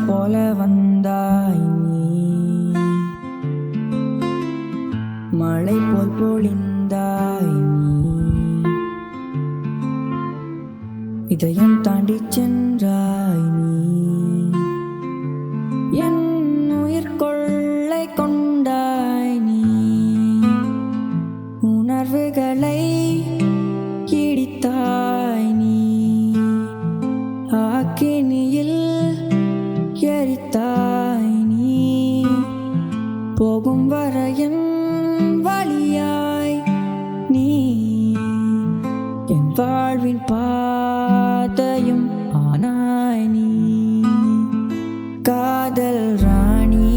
போல வந்தாய் நீ, மழை போல் பொழிந்தாய் நீ, இதயம் தாண்டி சென்றாய் நீ, என் உயிர் கொள்ளை கொண்டாய் நீ, உணர்வுகளை இடித்தாய் நீ, அக்கினியில் எரித்தாய் நீ, போகும் வரையின் வழியாய் நீ, என் வாழ்வின் பாதையும் ஆனாய் நீ, காதல் ராணி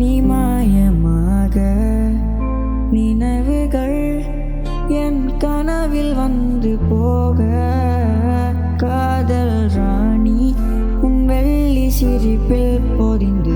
நீ மாயமாக, நினைவுகள் என் கனவில் வந்து போக, காதல் ராணி உன் வெள்ளி சிரிப்பில் பொதிந்து